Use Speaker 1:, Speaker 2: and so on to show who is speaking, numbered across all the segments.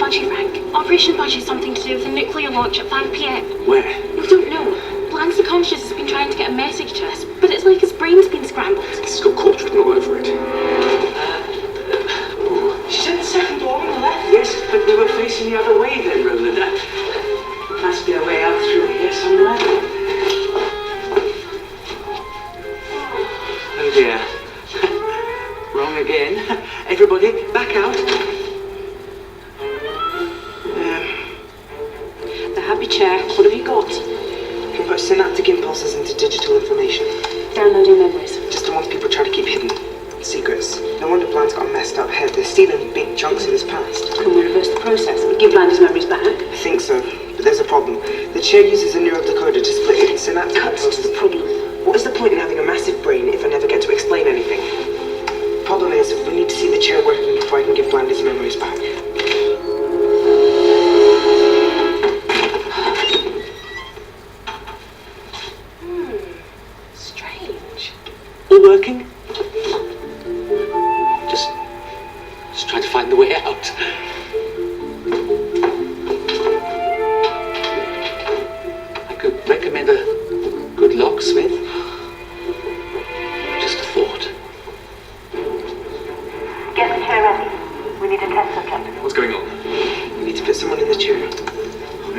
Speaker 1: Budgie, Frank. Operation Budgie is something to do with a nuclear launch at 5 p.m.
Speaker 2: Where?
Speaker 1: We don't know. Bland's subconscious has been trying to get a message to us, but it's like his brain's been scrambled.
Speaker 2: This has got corpse written all over it.
Speaker 3: She's in the second door on the left.
Speaker 4: Yes, but we were facing the other way then, Roland. That must be a way out through here somewhere. Oh dear. Wrong again. Everybody, back out.
Speaker 3: The happy chair. What have you got?
Speaker 5: Can put synaptic impulses into digital information.
Speaker 3: Downloading memories.
Speaker 5: Just the ones people try to keep hidden. Secrets. No wonder Bland's got a messed up head. They're stealing big chunks of his past.
Speaker 3: Can we reverse the process and give Bland his memories back?
Speaker 5: I think so, but there's a problem. The chair uses a neural decoder to split hidden synaptic
Speaker 3: That's
Speaker 5: impulses.
Speaker 3: the problem.
Speaker 5: What is the point in having a massive brain if I never get to explain anything? Problem is, we need to see the chair working before I can give Bland his memories back.
Speaker 1: Strange.
Speaker 4: All working? Just trying to find the way out. I could recommend a good locksmith. Just a thought.
Speaker 6: Get the chair ready. We need a test subject.
Speaker 2: What's going on?
Speaker 5: We need to put someone in the chair.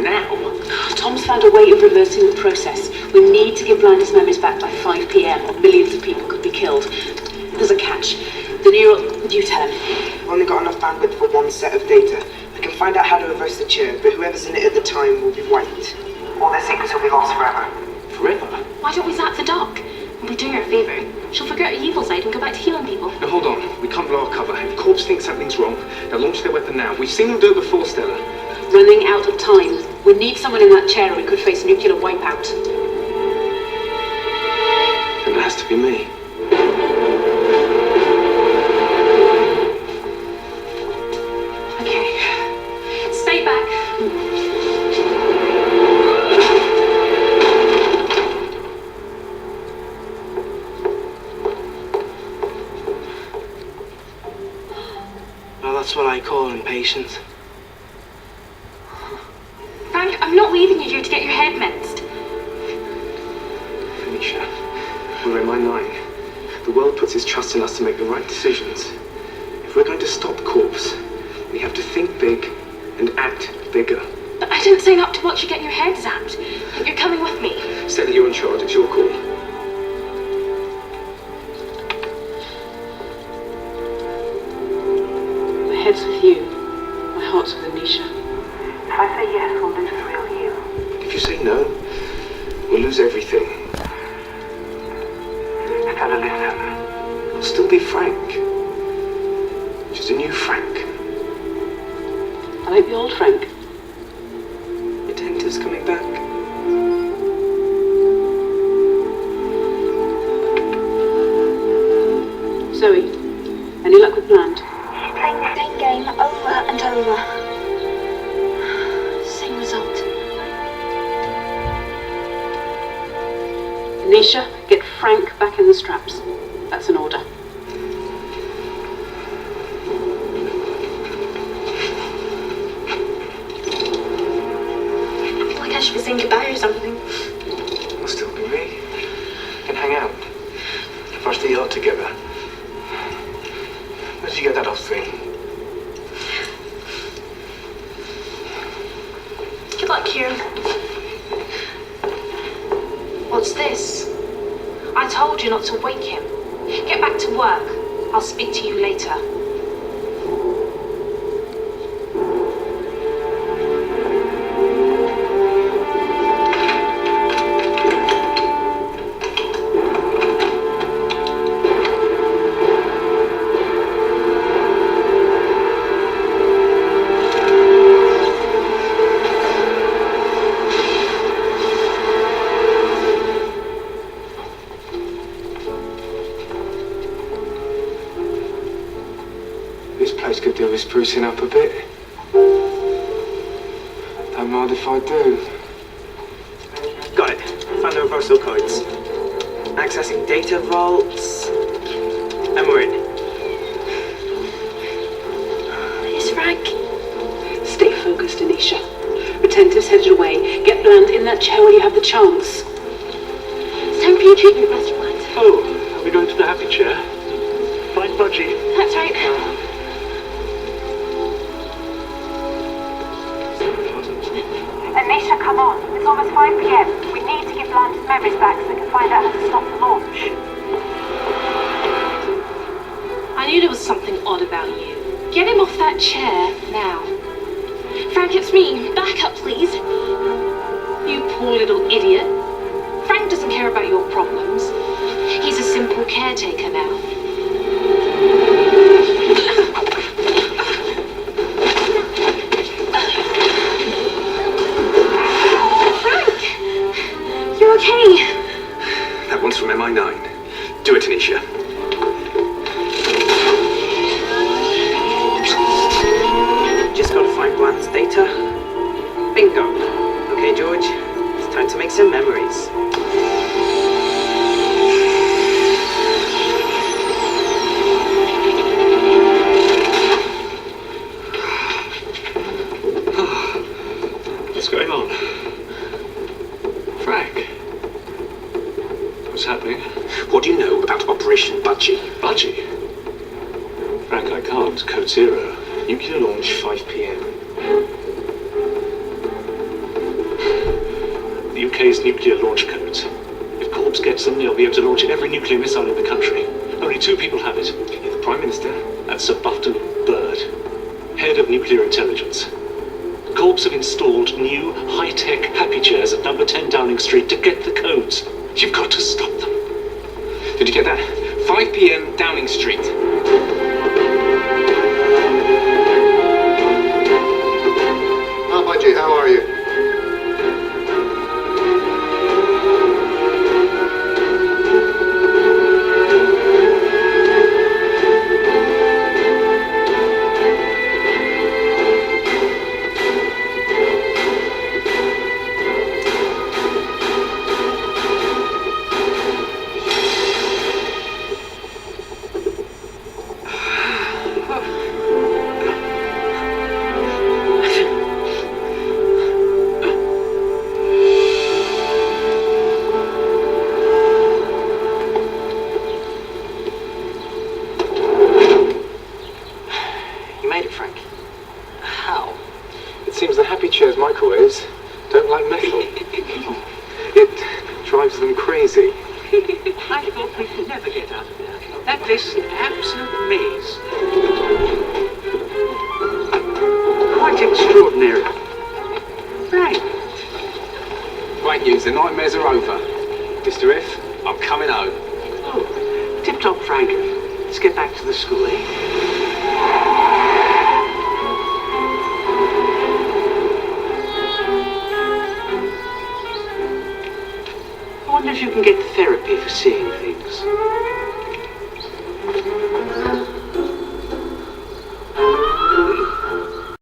Speaker 2: Now?
Speaker 3: Tom's found a way of reversing the process. We need to give Bland his memories back by 5 p.m. or millions of people could be killed. There's a catch. The neural... You tell him.
Speaker 5: I've only got enough bandwidth for one set of data. I can find out how to reverse the chair, but whoever's in it at the time will be wiped. All their secrets will be lost forever.
Speaker 4: Forever?
Speaker 1: Why don't we zap the doc? We'll do her a favour. She'll forget her evil side and go back to healing people.
Speaker 2: Now hold on. We can't blow our cover. If Corpse thinks something's wrong, they'll launch their weapon now. We've seen them do it before, Stella.
Speaker 3: Running out of time. We need someone in that chair or we could face nuclear wipeout.
Speaker 2: Then it has to be me.
Speaker 1: Okay. Stay back.
Speaker 5: Well, that's what I call impatience.
Speaker 1: Frank, I'm not leaving you here to get your head minced.
Speaker 2: Anisha, we're in line 9. The world puts its trust in us to make the right decisions. If we're going to stop Corpse, we have to think big and act bigger.
Speaker 1: But I didn't sign up to watch you get your head zapped. You're coming with me.
Speaker 2: Stella, you're in charge. It's your call.
Speaker 3: My head's with you. My heart's with Anisha.
Speaker 6: If I say yes, we'll lose the real you.
Speaker 2: If you say no, we'll lose everything.
Speaker 6: Stella, listen.
Speaker 2: I'll still be Frank. Just a new Frank.
Speaker 3: I like the old Frank.
Speaker 5: Detective's coming back.
Speaker 3: Zoe, any luck with Bland?
Speaker 1: Playing the same game over and over. Same result.
Speaker 3: Anisha, get Frank back in the straps. That's an order.
Speaker 1: I feel like I should be saying goodbye or something.
Speaker 2: It'll still be me. We can hang out. Brush the yacht together. Where did you get that off thing?
Speaker 1: Good luck, Kieran. What's this? I told you not to wake him. Get back to work. I'll speak to you later.
Speaker 2: Could do with sprucing up a bit. Don't mind if I do.
Speaker 5: Got it. Found the reversal codes. Accessing data vaults. And we're in.
Speaker 1: It's Frank.
Speaker 3: focused, Anisha. Retentive's headed away. Get Bland in that chair while you have the chance.
Speaker 1: It's time for your treatment, Master Bland.
Speaker 7: Oh, are we going to the happy chair? Find Budgie.
Speaker 1: That's right.
Speaker 6: Anisha, come on. It's almost 5 p.m. We need to give Bland his memories back so we can find out how to stop the launch.
Speaker 1: I knew there was something odd about you. Get him off that chair now. Frank, it's me. Back up, please. You poor little idiot. Frank doesn't care about your problems. He's a simple caretaker now. Frank! You're okay.
Speaker 2: That one's from MI9. Do it, Anisha.
Speaker 5: Just gotta find Bland's data. Bingo. Okay, George. It's time to make some memories.
Speaker 7: What's going on? Frank? What's happening?
Speaker 2: What do you know about Operation Budgie?
Speaker 7: Budgie? Frank, I can't. Code 0.
Speaker 2: Nuclear launch 5 p.m.
Speaker 7: The UK's nuclear launch codes. If KORPS gets them, they'll be able to launch every nuclear missile in the country. Only 2 people have it.
Speaker 2: The Prime Minister?
Speaker 7: And Sir Bufton Bird, head of nuclear intelligence. KORPS have installed new, high-tech happy chairs at number 10 Downing Street to get the codes. You've got to stop them.
Speaker 2: Did you get that? 5 p.m. Downing Street.
Speaker 8: Hi, Budgie, how are you?
Speaker 2: Chair's microwaves don't like metal. It drives them crazy.
Speaker 4: I thought we could never get out of there. That place is an absolute maze. Quite extraordinary. Right.
Speaker 2: Great news, the nightmares are over. Mr. F, I'm coming home.
Speaker 4: Oh, tip-top, Frank. Let's get back to the school, eh? I wonder if you can get therapy for seeing things.